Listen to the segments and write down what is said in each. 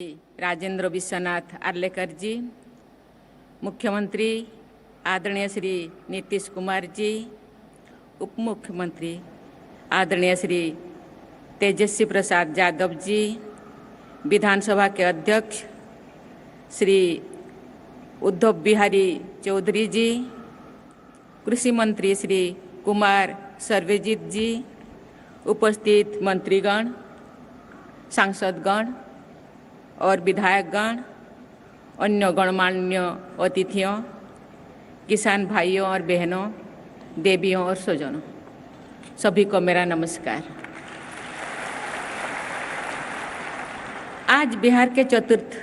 राजेंद्र विश्वनाथ आर्लेकर जी, मुख्यमंत्री आदरणीय श्री नीतीश कुमार जी, उप मुख्यमंत्री आदरणीय श्री तेजस्वी प्रसाद यादव जी, विधानसभा के अध्यक्ष श्री उद्धव बिहारी चौधरी जी, कृषि मंत्री श्री कुमार सर्वेजित जी, उपस्थित मंत्रीगण, सांसदगण और विधायकगण, अन्य गणमान्य अतिथियों, किसान भाइयों और बहनों, देवियों और स्वजनों, सभी को मेरा नमस्कार। आज बिहार के चतुर्थ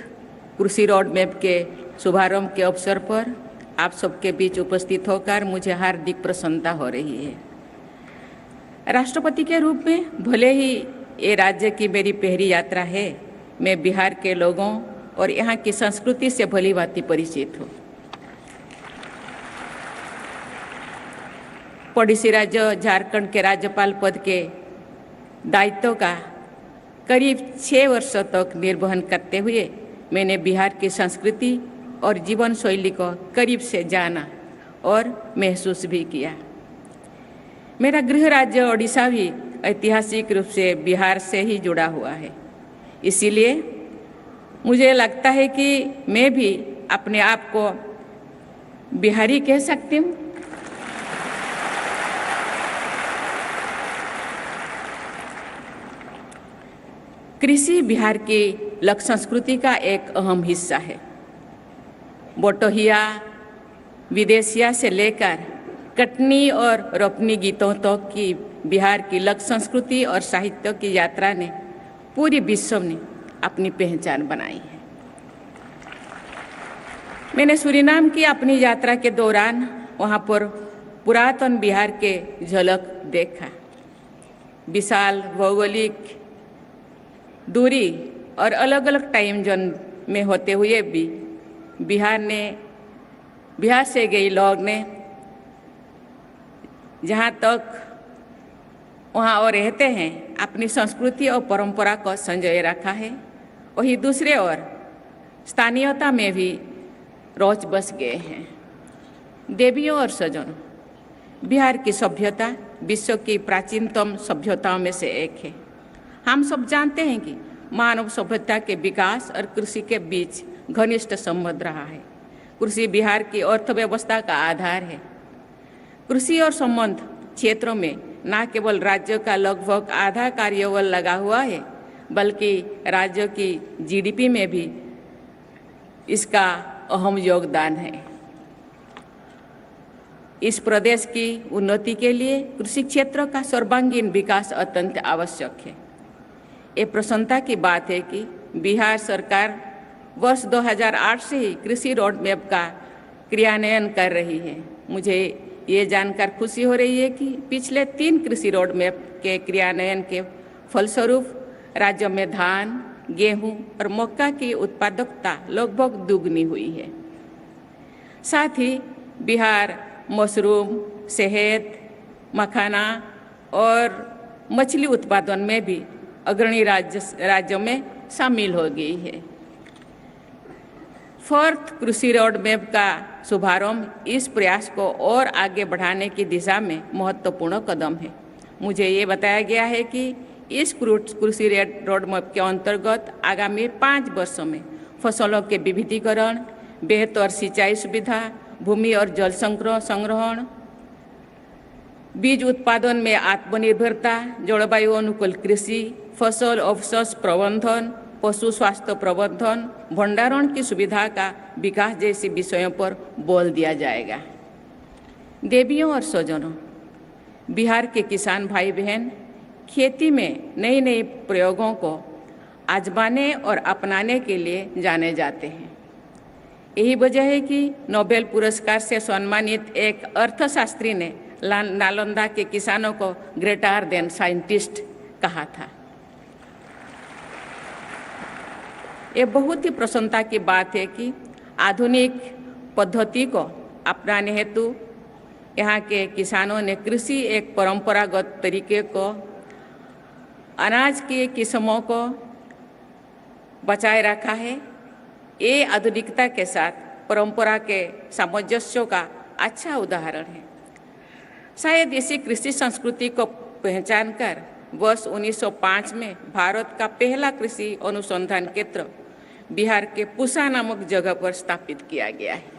कृषि रोड मैप के शुभारंभ के अवसर पर आप सबके बीच उपस्थित होकर मुझे हार्दिक प्रसन्नता हो रही है। राष्ट्रपति के रूप में भले ही ये राज्य की मेरी पहली यात्रा है, मैं बिहार के लोगों और यहाँ की संस्कृति से भली भांति परिचित हूँ। पड़ोसी राज्य झारखंड के राज्यपाल पद के दायित्व का करीब 6 वर्षों तक निर्वहन करते हुए मैंने बिहार की संस्कृति और जीवन शैली को करीब से जाना और महसूस भी किया। मेरा गृह राज्य ओडिशा भी ऐतिहासिक रूप से बिहार से ही जुड़ा हुआ है, इसीलिए मुझे लगता है कि मैं भी अपने आप को बिहारी कह सकती हूँ। कृषि बिहार की लोक संस्कृति का एक अहम हिस्सा है। बोटोहिया, विदेशिया से लेकर कटनी और रोपनी गीतों तक की बिहार की लोक संस्कृति और साहित्य की यात्रा ने पूरी विश्व ने अपनी पहचान बनाई है। मैंने सूरीनाम की अपनी यात्रा के दौरान वहाँ पर पुरातन बिहार के झलक देखा। विशाल भौगोलिक दूरी और अलग अलग टाइम जोन में होते हुए भी बिहार से गए लोग ने जहाँ तक वहाँ और रहते हैं अपनी संस्कृति और परंपरा को संजोए रखा है, वही दूसरे ओर स्थानीयता में भी रोच बस गए हैं। देवियों और स्वजनों, बिहार की सभ्यता विश्व की प्राचीनतम सभ्यताओं में से एक है। हम सब जानते हैं कि मानव सभ्यता के विकास और कृषि के बीच घनिष्ठ संबंध रहा है। कृषि बिहार की अर्थव्यवस्था का आधार है। कृषि और संबंध क्षेत्रों में न केवल राज्य का लगभग आधा कार्यबल लगा हुआ है, बल्कि राज्य की जीडीपी में भी इसका अहम योगदान है। इस प्रदेश की उन्नति के लिए कृषि क्षेत्र का सर्वांगीण विकास अत्यंत आवश्यक है। ये प्रसन्नता की बात है कि बिहार सरकार वर्ष 2008 से ही कृषि रोड मैप का क्रियान्वयन कर रही है। मुझे ये जानकर खुशी हो रही है कि पिछले 3 कृषि रोड मैप के क्रियान्वयन के फलस्वरूप राज्य में धान, गेहूं और मक्का की उत्पादकता लगभग दुगनी हुई है। साथ ही बिहार मशरूम, शहद, मखाना और मछली उत्पादन में भी अग्रणी राज्यों में शामिल हो गई है। 4th कृषि रोड मैप का शुभारंभ इस प्रयास को और आगे बढ़ाने की दिशा में महत्वपूर्ण कदम है। मुझे ये बताया गया है कि इस कृषि रोड मैप के अंतर्गत आगामी 5 वर्षों में फसलों के विविधीकरण, बेहतर सिंचाई सुविधा, भूमि और जल संग्रहण, बीज उत्पादन में आत्मनिर्भरता, जलवायु अनुकूल कृषि, फसल अवशेष प्रबंधन, पशु स्वास्थ्य प्रबंधन, भंडारण की सुविधा का विकास जैसे विषयों पर बल दिया जाएगा। देवियों और स्वजनों, बिहार के किसान भाई बहन खेती में नए नए प्रयोगों को आजमाने और अपनाने के लिए जाने जाते हैं। यही वजह है कि नोबेल पुरस्कार से सम्मानित एक अर्थशास्त्री ने नालंदा के किसानों को ग्रेटर देन साइंटिस्ट कहा था। ये बहुत ही प्रसन्नता की बात है कि आधुनिक पद्धति को अपनाने हेतु यहाँ के किसानों ने कृषि एक परंपरागत तरीके को, अनाज की किस्मों को बचाए रखा है। ये आधुनिकता के साथ परंपरा के सामंजस्य का अच्छा उदाहरण है। शायद इसी कृषि संस्कृति को पहचान कर वर्ष 1905 में भारत का पहला कृषि अनुसंधान केंद्र बिहार के पूसा नामक जगह पर स्थापित किया गया है।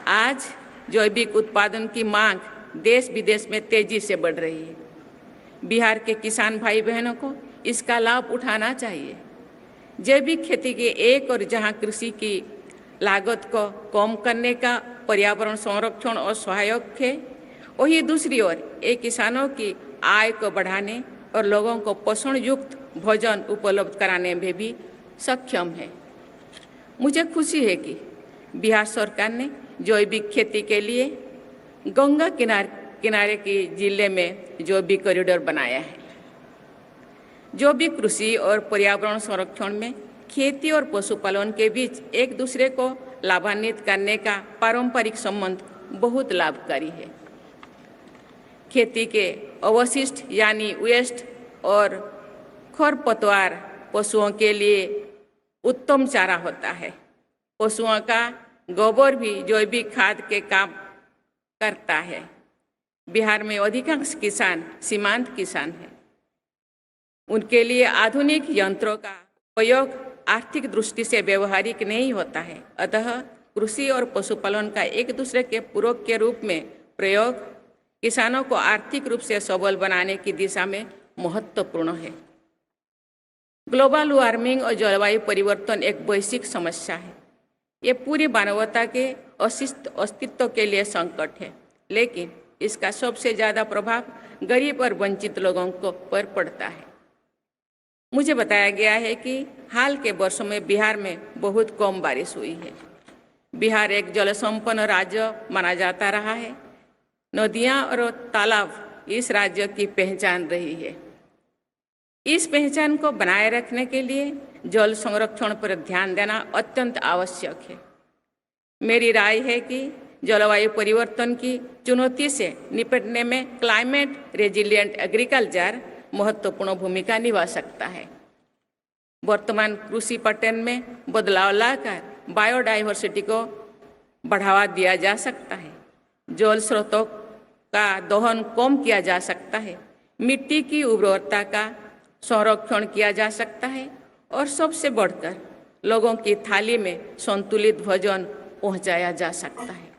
आज जैविक उत्पादन की मांग देश विदेश में तेजी से बढ़ रही है। बिहार के किसान भाई बहनों को इसका लाभ उठाना चाहिए। जैविक खेती के एक और जहां कृषि की लागत को कम करने का पर्यावरण संरक्षण और सहायक है, वहीं दूसरी ओर ये किसानों की आय को बढ़ाने और लोगों को पोषण युक्त भोजन उपलब्ध कराने में भी सक्षम है। मुझे खुशी है कि बिहार सरकार ने जैविक खेती के लिए गंगा किनारे के जिले में जैविक कॉरिडोर बनाया है। जैविक कृषि और पर्यावरण संरक्षण में खेती और पशुपालन के बीच एक दूसरे को लाभान्वित करने का पारंपरिक संबंध बहुत लाभकारी है। खेती के अवशिष्ट यानी वेस्ट और खरपतवार पशुओं के लिए उत्तम चारा होता है। पशुओं का गोबर भी जैविक खाद के काम करता है। बिहार में अधिकांश किसान सीमांत किसान हैं। उनके लिए आधुनिक यंत्रों का उपयोग आर्थिक दृष्टि से व्यवहारिक नहीं होता है। अतः कृषि और पशुपालन का एक दूसरे के पूरक के रूप में प्रयोग किसानों को आर्थिक रूप से सबल बनाने की दिशा में महत्वपूर्ण है। ग्लोबल वार्मिंग और जलवायु परिवर्तन एक वैश्विक समस्या है। ये पूरी मानवता के अस्तित्व के लिए संकट है, लेकिन इसका सबसे ज़्यादा प्रभाव गरीब और वंचित लोगों को पर पड़ता है। मुझे बताया गया है कि हाल के वर्षों में बिहार में बहुत कम बारिश हुई है। बिहार एक जल संपन्न राज्य माना जाता रहा है। नदियाँ और तालाब इस राज्य की पहचान रही है। इस पहचान को बनाए रखने के लिए जल संरक्षण पर ध्यान देना अत्यंत आवश्यक है। मेरी राय है कि जलवायु परिवर्तन की चुनौती से निपटने में क्लाइमेट रेजिलिएंट एग्रीकल्चर महत्वपूर्ण भूमिका निभा सकता है। वर्तमान कृषि पैटर्न में बदलाव लाकर बायोडाइवर्सिटी को बढ़ावा दिया जा सकता है। जल स्रोतों का दोहन कम किया जा सकता है। मिट्टी की उर्वरता का संरक्षण किया जा सकता है और सबसे बढ़कर लोगों की थाली में संतुलित भोजन पहुंचाया जा सकता है।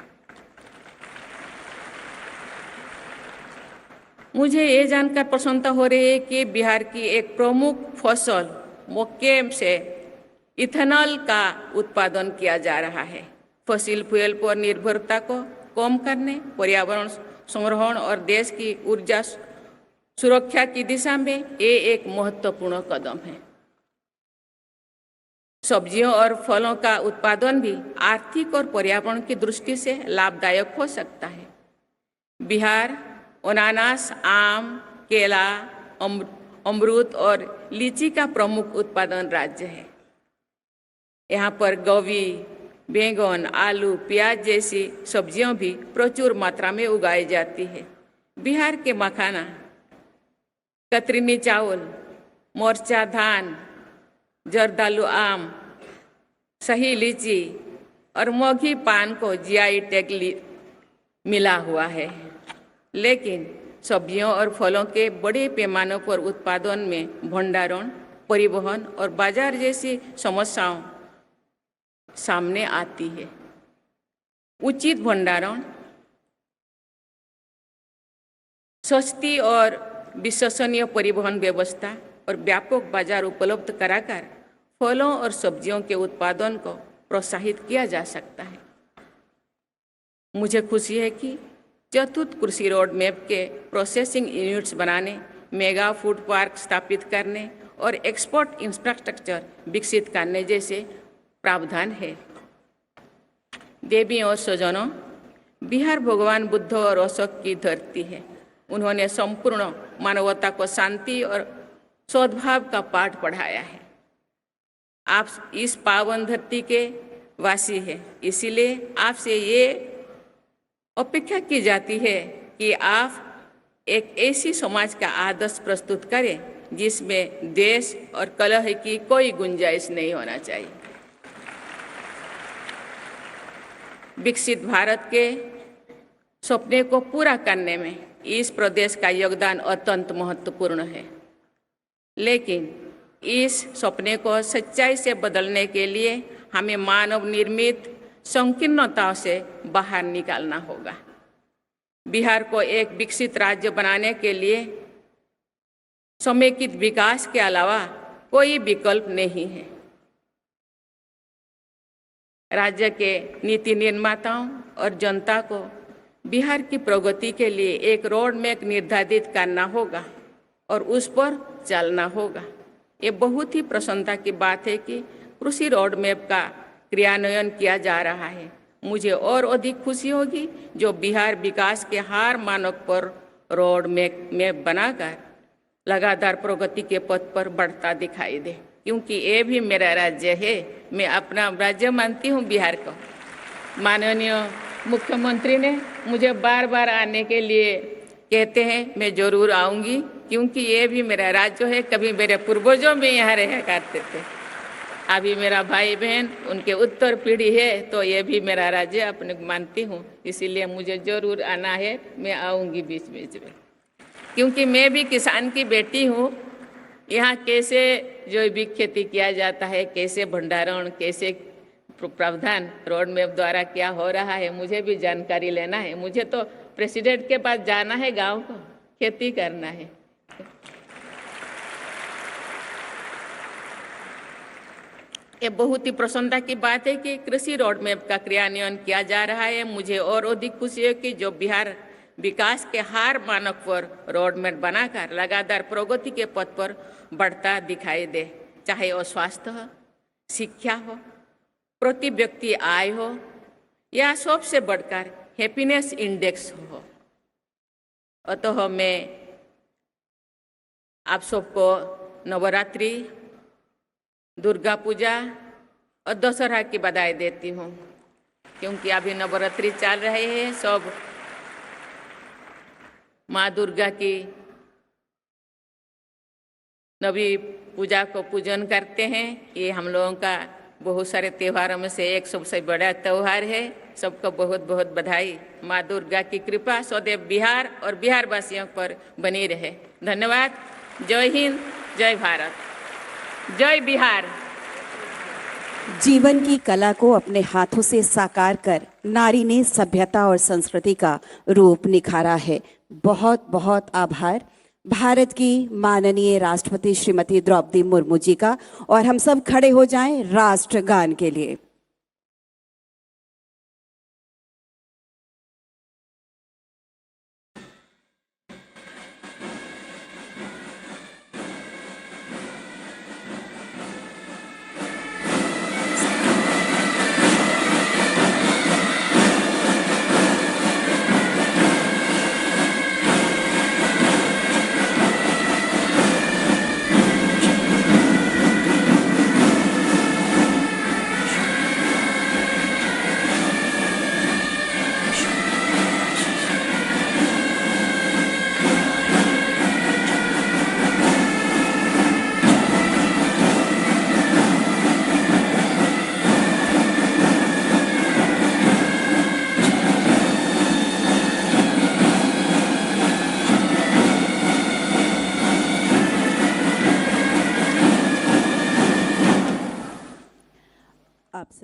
मुझे ये जानकर प्रसन्नता हो रही है कि बिहार की एक प्रमुख फसल मक्के से इथेनॉल का उत्पादन किया जा रहा है। फसिल फ्यूल पर निर्भरता को कम करने, पर्यावरण संरक्षण और देश की ऊर्जा सुरक्षा की दिशा में ये एक महत्वपूर्ण कदम है। सब्जियों और फलों का उत्पादन भी आर्थिक और पर्यावरण की दृष्टि से लाभदायक हो सकता है। बिहार अनानास, आम, केला, अमरूद और लीची का प्रमुख उत्पादन राज्य है। यहाँ पर गोभी, बैंगन, आलू, प्याज जैसी सब्जियां भी प्रचुर मात्रा में उगाई जाती है। बिहार के मखाना, कतरनी चावल, मोरचा धान, जर्दालू आम, सही लीची और मोघी पान को जीआई टैग मिला हुआ है। लेकिन सब्जियों और फलों के बड़े पैमाने पर उत्पादन में भंडारण, परिवहन और बाजार जैसी समस्याओं सामने आती है। उचित भंडारण, सस्ती और विश्वसनीय परिवहन व्यवस्था और व्यापक बाजार उपलब्ध कराकर फलों और सब्जियों के उत्पादन को प्रोत्साहित किया जा सकता है। मुझे खुशी है कि चतुर्थ कृषि रोड मैप के प्रोसेसिंग यूनिट्स बनाने, मेगा फूड पार्क स्थापित करने और एक्सपोर्ट इंफ्रास्ट्रक्चर विकसित करने जैसे प्रावधान है। देवी और स्वजनों, बिहार भगवान बुद्ध और अशोक की धरती है। उन्होंने संपूर्ण मानवता को शांति और सद्भाव का पाठ पढ़ाया है। आप इस पावन धरती के वासी हैं, इसीलिए आपसे ये अपेक्षा की जाती है कि आप एक ऐसी समाज का आदर्श प्रस्तुत करें जिसमें देश और कलह की कोई गुंजाइश नहीं होना चाहिए। विकसित भारत के सपने को पूरा करने में इस प्रदेश का योगदान अत्यंत महत्वपूर्ण है, लेकिन इस सपने को सच्चाई से बदलने के लिए हमें मानव निर्मित संकीर्णताओं से बाहर निकालना होगा। बिहार को एक विकसित राज्य बनाने के लिए समेकित विकास के अलावा कोई विकल्प नहीं है। राज्य के नीति निर्माताओं और जनता को बिहार की प्रगति के लिए एक रोड मैप निर्धारित करना होगा और उस पर चलना होगा। ये बहुत ही प्रसन्नता की बात है कि कृषि रोड मैप का क्रियान्वयन किया जा रहा है। मुझे और अधिक खुशी होगी जो बिहार विकास के हर मानक पर रोड मैप बनाकर लगातार प्रगति के पथ पर बढ़ता दिखाई दे, क्योंकि ये भी मेरा राज्य है। मैं अपना राज्य मानती हूँ बिहार को। माननीय मुख्यमंत्री ने मुझे बार बार आने के लिए कहते हैं, मैं जरूर आऊँगी, क्योंकि ये भी मेरा राज्य है। कभी मेरे पूर्वजों में यहाँ रहा करते थे, अभी मेरा भाई बहन उनके उत्तर पीढ़ी है, तो ये भी मेरा राज्य अपने मानती हूँ। इसीलिए मुझे जरूर आना है, मैं आऊँगी बीच बीच में, क्योंकि मैं भी किसान की बेटी हूँ। यहाँ कैसे जैविक खेती किया जाता है, कैसे भंडारण, कैसे प्रावधान रोड मैप द्वारा क्या हो रहा है, मुझे भी जानकारी लेना है। मुझे तो प्रेसिडेंट के पास जाना है, गांव को खेती करना है। ये बहुत ही प्रसन्नता की बात है कि कृषि रोड मैप का क्रियान्वयन किया जा रहा है। मुझे और अधिक खुशी है कि जो बिहार विकास के हर मानक पर रोड मैप बनाकर लगातार प्रगति के पथ पर बढ़ता दिखाई दे, चाहे वो स्वास्थ्य हो, शिक्षा हो, प्रति व्यक्ति आय हो, या सबसे बढ़कर हैप्पीनेस इंडेक्स हो। अतः मैं आप सबको नवरात्रि, दुर्गा पूजा और दशहरा की बधाई देती हूँ, क्योंकि अभी नवरात्रि चल रहे हैं। सब माँ दुर्गा की नवी पूजा को पूजन करते हैं। ये हम लोगों का बहुत सारे त्योहारों में से एक सबसे बड़ा त्यौहार है। सबको बहुत बहुत बधाई। माँ दुर्गा की कृपा सदैव बिहार और बिहार वासियों पर बनी रहे। धन्यवाद। जय हिंद, जय भारत, जय बिहार। जीवन की कला को अपने हाथों से साकार कर नारी ने सभ्यता और संस्कृति का रूप निखारा है। बहुत बहुत आभार भारत की माननीय राष्ट्रपति श्रीमती द्रौपदी मुर्मू जी का। और हम सब खड़े हो जाएं राष्ट्रगान के लिए। आपसे